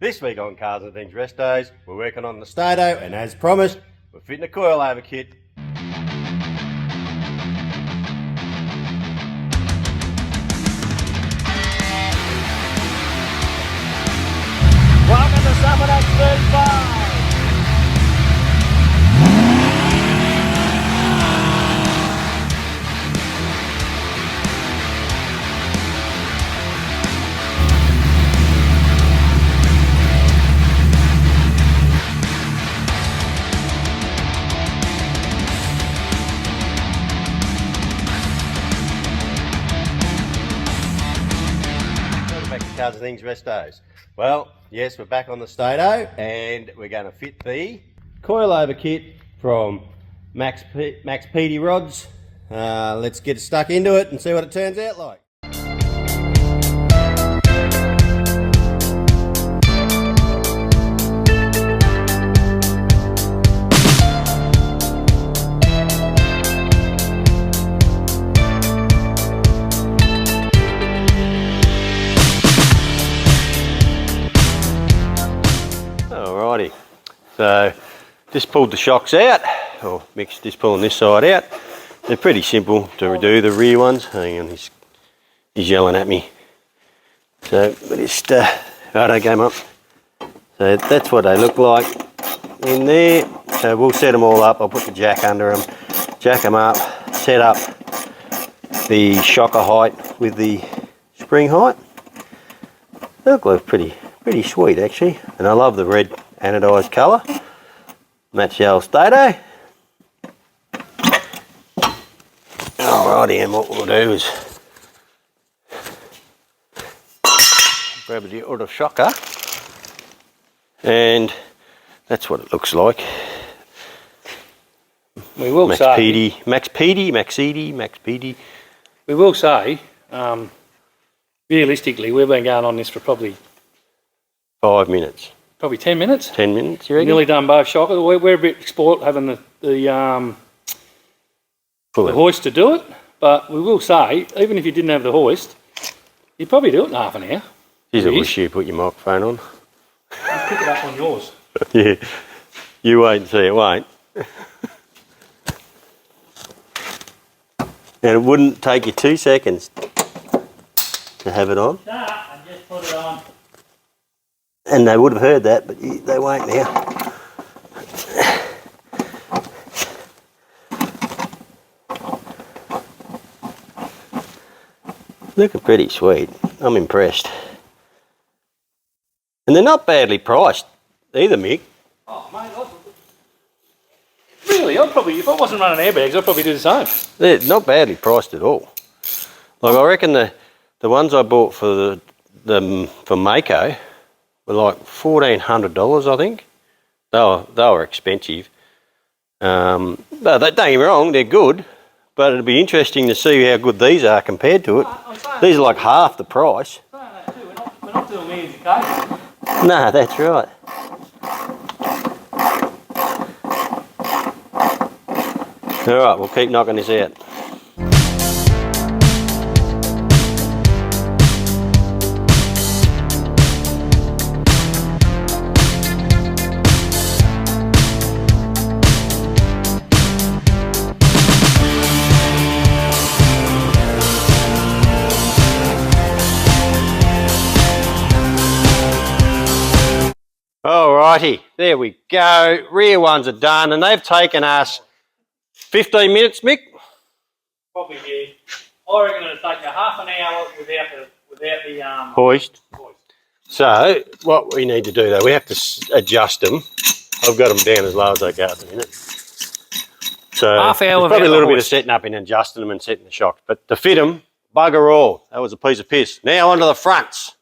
This week on Cars and Things Rest Days, we're working on the Stato, and as promised, we're fitting a coilover kit. Welcome to Summernats 35! Cars and Things Rest Days. Well, yes, we're back on the Stato and we're going to fit the coilover kit from MaXpeedingRods. Let's get stuck into it and see what it turns out like. Alrighty, so just pulled the shocks out, or Mick's just pulling this side out. They're pretty simple to redo, the rear ones. Hang on, he's yelling at me. So we just, righto, game up. So that's what they look like in there. So we'll set them all up. I'll put the jack under them, jack them up, set up the shocker height with the spring height. They look like pretty sweet actually, and I love the red anodised colour. That's the old Stato. Alrighty, and what we'll do is grab the other shocker, and that's what it looks like. We will MaXpeedy. We will say, realistically, we've been going on this for probably 5 minutes. Probably 10 minutes. 10 minutes, you reckon? Nearly done both shockers. We're a bit sport having the hoist to do it, but we will say, even if you didn't have the hoist, you'd probably do it in half an hour. Geez, I wish you put your microphone on. Just pick it up on yours. Yeah, you wait and see, it won't. And it wouldn't take you 2 seconds to have it on. Nah, I just put it on. And they would have heard that, but they won't now. Looking pretty sweet. I'm impressed. And they're not badly priced either, Mick. Oh, mate, really, I'd probably, if I wasn't running airbags, I'd probably do the same. They're not badly priced at all. Like, I reckon the ones I bought for for Mako were like $1,400, I think. They were expensive. But don't get me wrong, they're good. But it'll be interesting to see how good these are compared to it. These are like half the price. We're not doing millions of cases. No, that's right. All right, we'll keep knocking this out. Alrighty, there we go. Rear ones are done, and they've taken us 15 minutes, Mick? Probably, yeah. I reckon it'll take you half an hour without the hoist. So, what we need to do though, we have to adjust them. I've got them down as low as I go at the minute. So, half hour there's probably a little bit of setting up and adjusting them and setting the shocks. But to fit them, bugger all. That was a piece of piss. Now onto the fronts.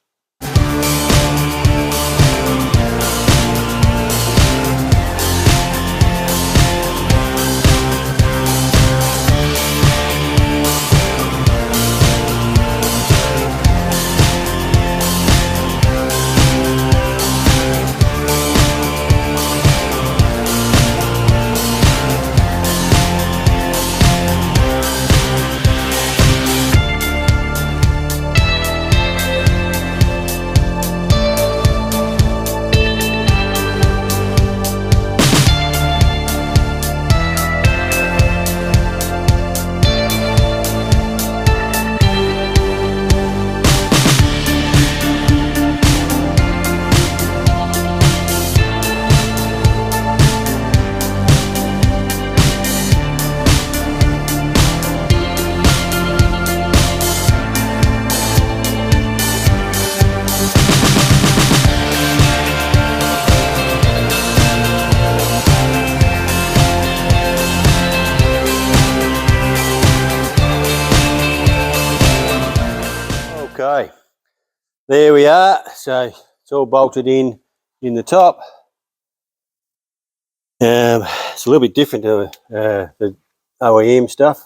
there we are. So it's all bolted in the top. It's a little bit different to the OEM stuff.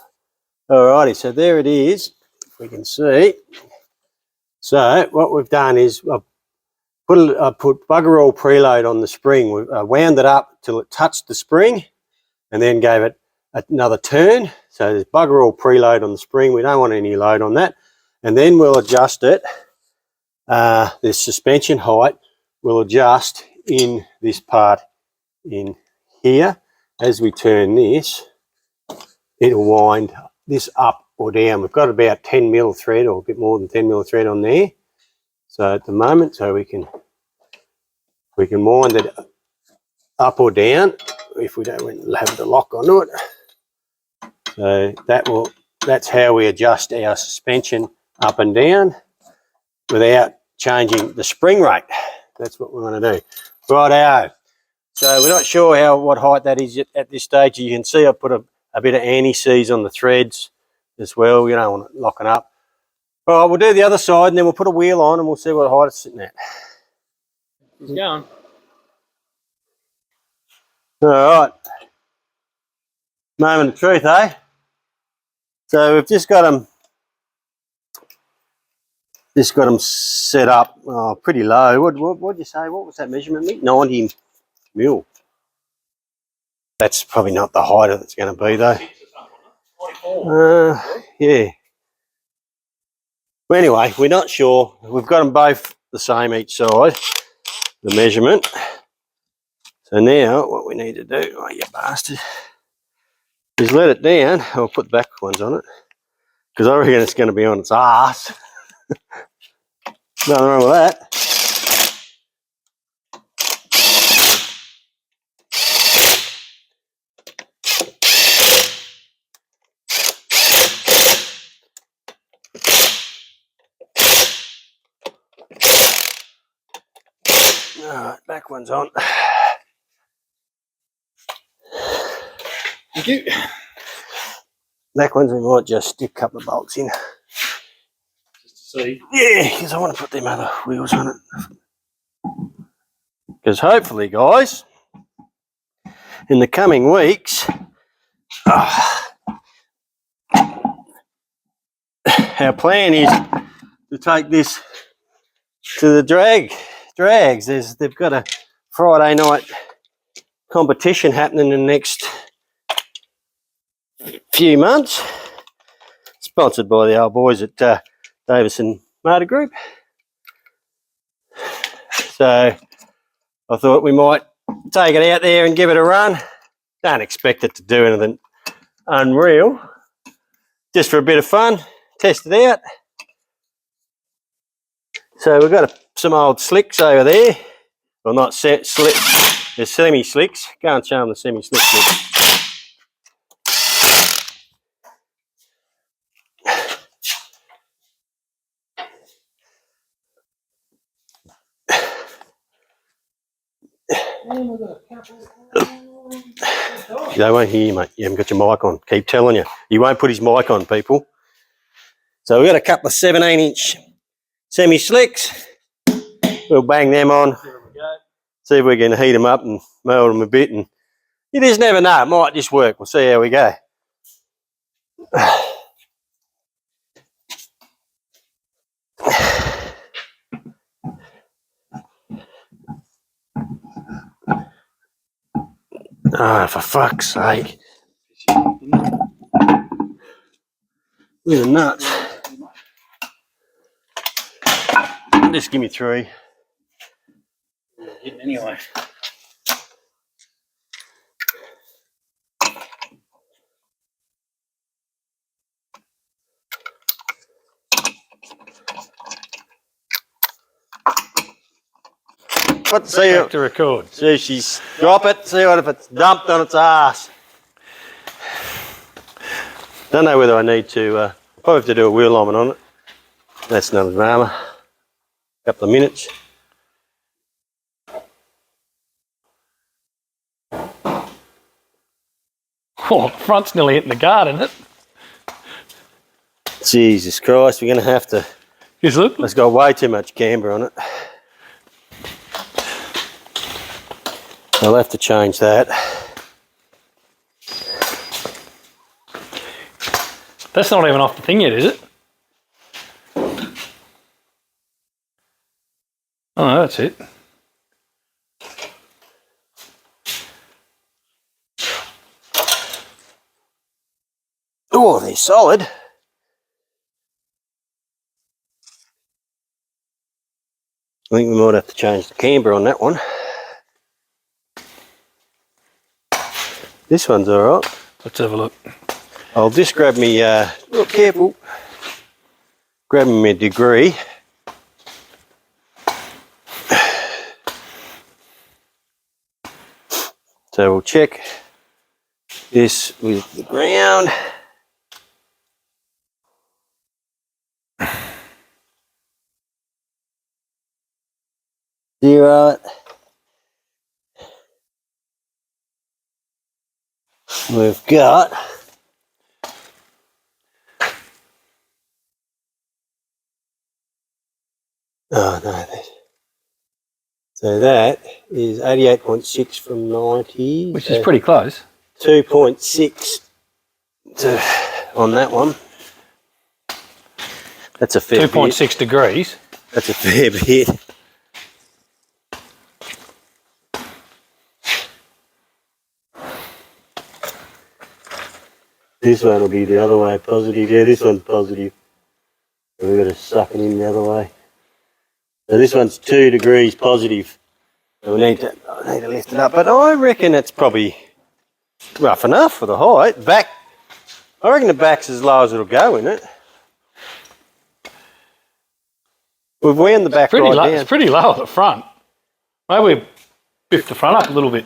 Alrighty, so there it is, if we can see. So what we've done is I put bugger all preload on the spring. We wound it up till it touched the spring and then gave it another turn. So there's bugger all preload on the spring. We don't want any load on that. And then we'll adjust it. This suspension height will adjust in this part in here. As we turn this, it'll wind this up or down. We've got about 10 mil thread, or a bit more than 10 mil thread on there. So at the moment, so we can wind it up or down if we don't have the lock onto it. So that's how we adjust our suspension up and down without changing the spring rate. That's what we want to do. Righto. So we're not sure what height that is at this stage. You can see I put a bit of anti-seize on the threads as well. We don't want it locking up. All right, we'll do the other side and then we'll put a wheel on and we'll see what height it's sitting at. He's going. All right. Moment of truth, eh? So we've just got them set up pretty low. What'd you say? What was that measurement, Mick? 90 mil. That's probably not the height it's going to be though. Yeah. Well, anyway, we're not sure. We've got them both the same each side, the measurement. So now what we need to do, oh you bastard, is let it down. I'll put the back ones on it because I reckon it's going to be on its ass. Nothing wrong with that. Alright, back one's on. Thank you. Back ones we might just stick a couple of bolts in. Just to see. Yeah, because I want to put them other wheels on it. Because hopefully, guys, in the coming weeks, our plan is to take this to the drags. They've got a Friday night competition happening in the next few months, sponsored by the old boys at Davison Motor Group. So I thought we might take it out there and give it a run. Don't expect it to do anything unreal, just for a bit of fun, test it out. So we've got some old slicks over there. Well, not slicks, they're semi-slicks. Go and show them the semi-slicks. They won't hear you, mate. You haven't got your mic on. Keep telling you. He won't put his mic on, people. So we've got a couple of 17-inch semi-slicks. We'll bang them on. See if we can heat them up and melt them a bit. And you just never know. It might just work. We'll see how we go. Oh, for fuck's sake. Look at the nuts. Just give me 3. Anyway. See Back to record. See if she's drop it, see what if it's dumped on its ass. Don't know whether I need to probably have to do a wheel alignment on it. That's no drama. Couple of minutes. Oh, front's nearly hitting the guard, isn't it? Jesus Christ, we're gonna have to Is it? It's got way too much camber on it. I'll have to change that. That's not even off the thing yet, is it? Oh, no, that's it. Oh, they're solid. I think we might have to change the camber on that one. This one's alright. Let's have a look. I'll just grab me, look, careful. Grab me a degree. So we'll check this with the ground. Zero it. We've got oh no, so that is 88.6 from 90, Which is pretty close. 2.6 on that one. That's a fair 2.6 degrees. That's a fair bit. This one will be the other way, positive. Yeah, this one's positive. So we've got to suck it in the other way. So this one's 2 degrees positive. So I need to lift it up. But I reckon it's probably rough enough for the height. Back, I reckon the back's as low as it'll go, isn't it? We've wound the back right down. It's pretty low at the front. Maybe we biff the front up a little bit.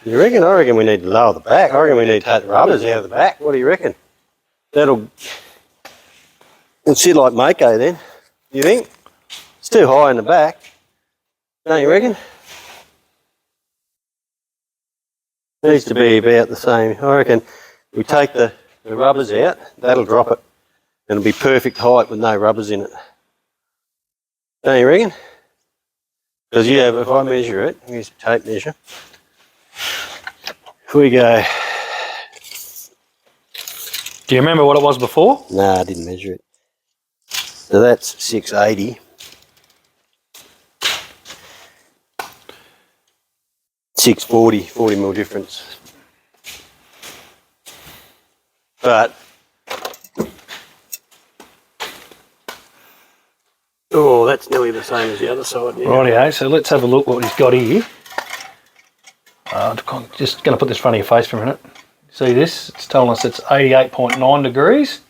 You reckon? I reckon we need to lower the back. I reckon we need to take the rubbers out of the back. What do you reckon? It'll sit like Mako then. You think? It's too high in the back. Don't you reckon? Needs to be about the same. I reckon we take the rubbers out, that'll drop it. And it'll be perfect height with no rubbers in it. Don't you reckon? Because yeah, if I measure it, use a tape measure. If we go... Do you remember what it was before? No, I didn't measure it. So that's 680. 640, 40 mil difference. But, oh, that's nearly the same as the other side. Yeah. Rightio, so let's have a look what he's got here. I'm just going to put this in front of your face for a minute. See this? It's telling us it's 88.9 degrees.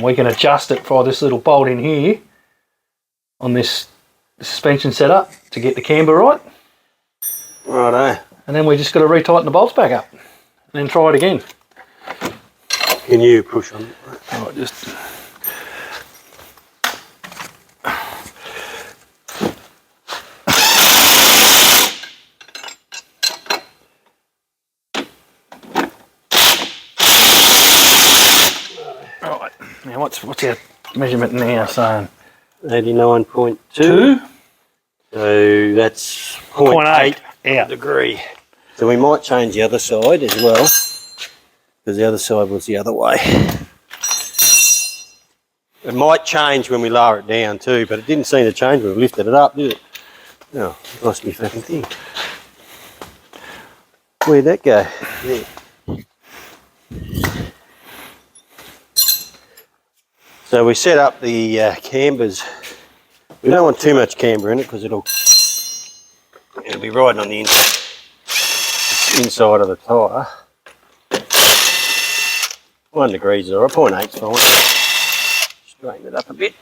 We can adjust it for this little bolt in here on this suspension setup to get the camber right. Righto. And then we just got to retighten the bolts back up and then try it again. Can you push on? Right, just... Right, now what's our measurement now saying? 89.2. So that's 0.8 out. degree. So we might change the other side as well, because the other side was the other way. It might change when we lower it down too, but it didn't seem to change when we lifted it up, did it? Oh, lost me fucking thing. Where'd that go? There. So we set up the cambers. We don't want too much camber in it because it'll be riding on the inside of the tyre. 1 degree is alright, 0.8's fine. Straighten it up a bit.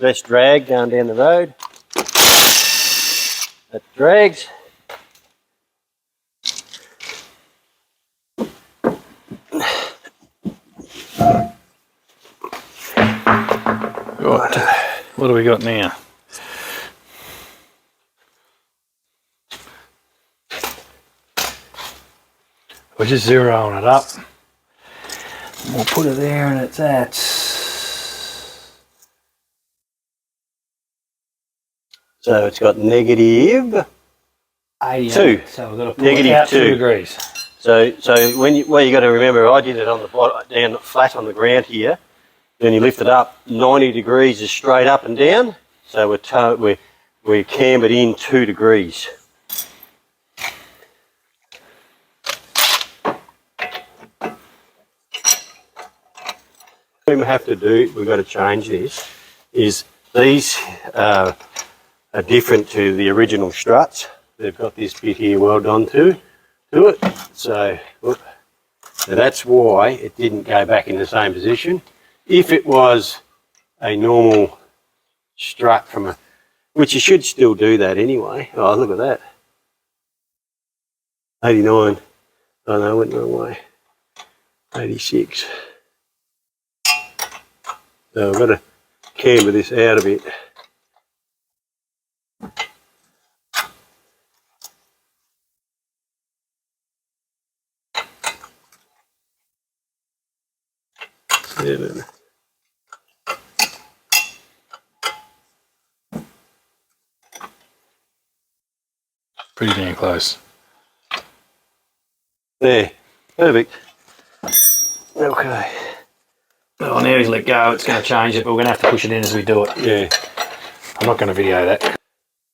Less drag going down the road. That drags. Right, what do we got now? We're just zeroing it up. We'll put it there and it's at So it's got negative 88. So we've got to pull Negative it out 2 degrees. So when you got to remember, I did it on the bottom, down flat on the ground here. Then you lift it up. 90 degrees is straight up and down. So we're cambered in 2 degrees. What we have to do, we've got to change this, is these are different to the original struts. They've got this bit here welded onto it. So that's why it didn't go back in the same position. If it was a normal strut which you should still do that anyway. Oh, look at that. 89. Oh no, I went the wrong way. 86. So I've got to camber this out a bit. Seven. Pretty damn close. There. Perfect. Okay. Well, now he's let go, it's going to change it, but we're going to have to push it in as we do it. Yeah. I'm not going to video that. Are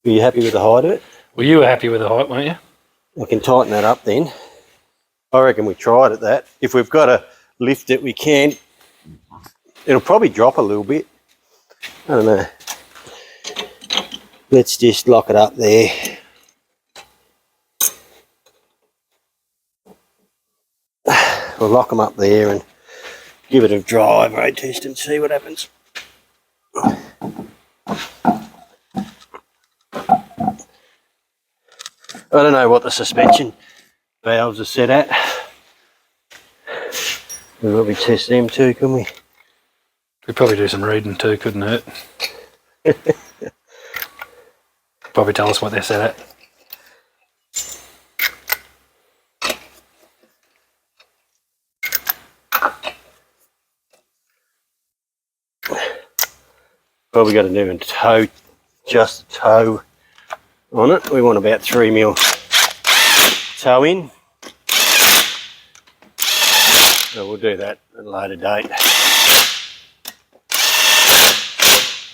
you happy with the height of it? Well, you were happy with the height, weren't you? We can tighten that up then. I reckon we tried at that. If we've got to lift it, we can. It'll probably drop a little bit. I don't know. Let's just lock it up there. We'll lock them up there and give it a drive road test and see what happens. I don't know what the suspension valves are set at. We'll probably test them too, couldn't we? We'd probably do some reading too, couldn't hurt. Probably tell us what they're set at. Probably got to do a toe, just a toe on it. We want about 3mm toe in. So we'll do that at a later date.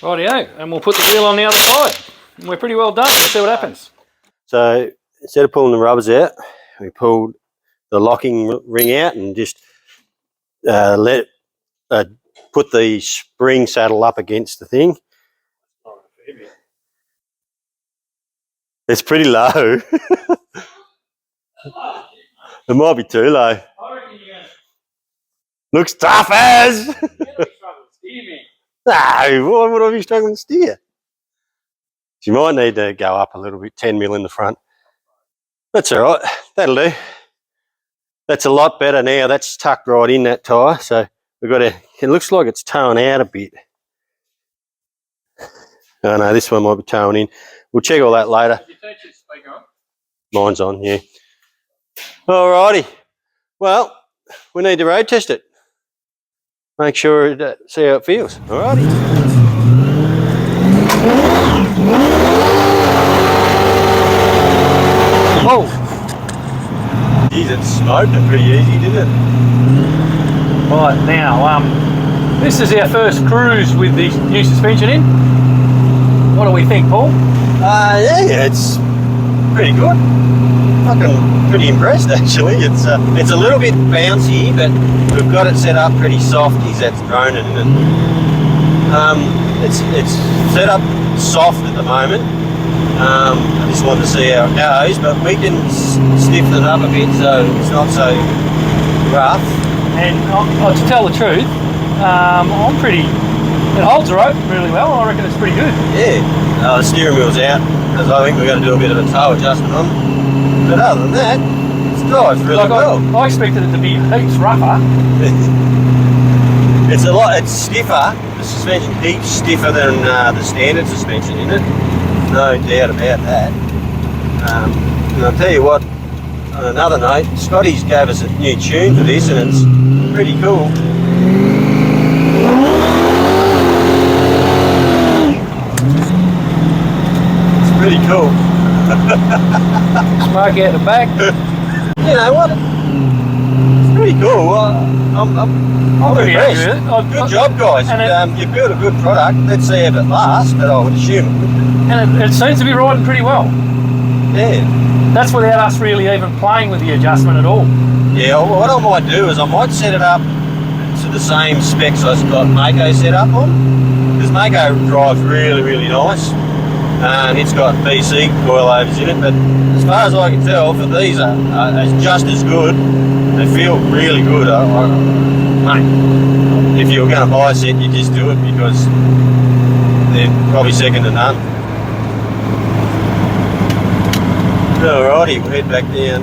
Rightio, and we'll put the wheel on the other side. And we're pretty well done. Let's see what happens. So instead of pulling the rubbers out, we pulled the locking ring out and just put the spring saddle up against the thing. It's pretty low. It might be too low. Looks tough as. No, why would I be struggling to steer? So you might need to go up a little bit, 10mm in the front. That's all right. That'll do. That's a lot better now. That's tucked right in that tyre. So we've got to. It looks like it's towing out a bit. Oh no, this one might be towing in. We'll check all that later. Did you turn your speaker on? Mine's on, yeah. Alrighty. Well, we need to road test it. Make sure to see how it feels. Alrighty. Oh! Geez, it smoked it pretty easy, didn't it? Right, now, this is our first cruise with the new suspension in. What do we think, Paul? Yeah, it's pretty good. Fucking pretty impressed actually. It's a little bit bouncy, but we've got it set up pretty softies. That's droning in it. It's set up soft at the moment. I just wanted to see how it goes, but we can stiffen it up a bit so it's not so rough. And to tell the truth, I'm pretty. It holds the rope really well. I reckon it's pretty good. Yeah. The steering wheel's out because I think we're going to do a bit of a toe adjustment on. But other than that, it drives really well. I expected it to be heaps rougher. It's stiffer. The suspension heaps stiffer than the standard suspension in it. No doubt about that. And I'll tell you what, on another note, Scotty's gave us a new tune for this and it's pretty cool. cool. Smoke out the back. You know what? It's pretty cool. I'm pretty happy impressed. with it. Good job, guys. And You built a good product. Let's see if it lasts, but I would assume it would. And it seems to be riding pretty well. Yeah. That's without us really even playing with the adjustment at all. Yeah, well, what I might do is I might set it up to the same specs I've got Mako set up on. Because Mako drives really, really nice. And it's got BC coilovers in it, but as far as I can tell, for these are just as good. They feel really good. Mate, if you were going to buy a set, you just do it because they're probably second to none. Alrighty, we'll head back down.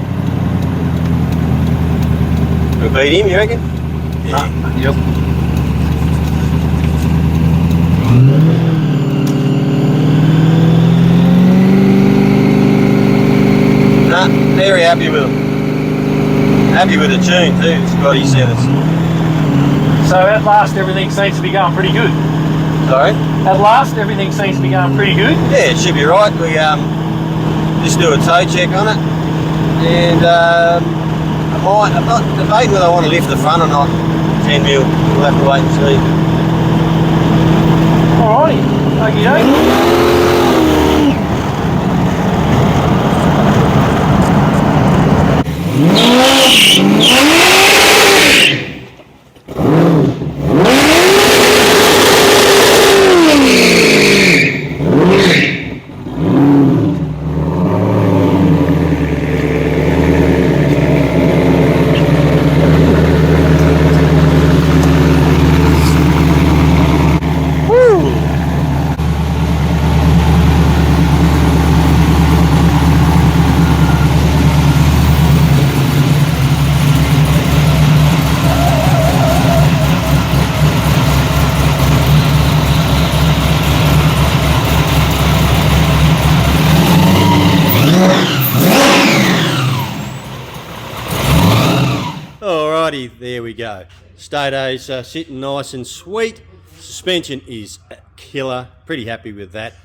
We'll beat him, you reckon? Yeah. Yep. Nah, very happy with them. Happy with the tune too, Scotty said us. So at last everything seems to be going pretty good. Sorry? At last everything seems to be going pretty good. Yeah, it should be right. We just do a toe check on it. And I'm not debating whether I want to lift the front or not. 10 mil, we'll have to wait and see. Alrighty, okie dokie. Alrighty, there we go. Stato's sitting nice and sweet. Suspension is killer. Pretty happy with that.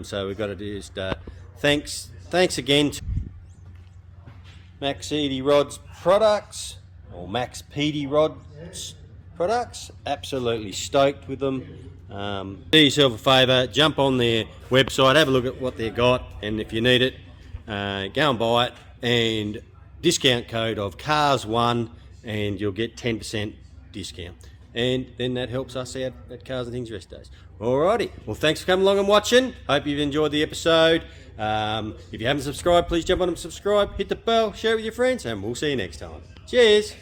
So we've got to just thanks again to MaXpeedingRods products, or MaXpeedingRods products. Absolutely stoked with them. Do yourself a favour, jump on their website, have a look at what they've got, and if you need it, go and buy it. And discount code of CARS1 and you'll get 10% discount. And then that helps us out at Cars and Things Rest Days. Alrighty, well thanks for coming along and watching. Hope you've enjoyed the episode. If you haven't subscribed, please jump on and subscribe, hit the bell, share it with your friends, and we'll see you next time. Cheers!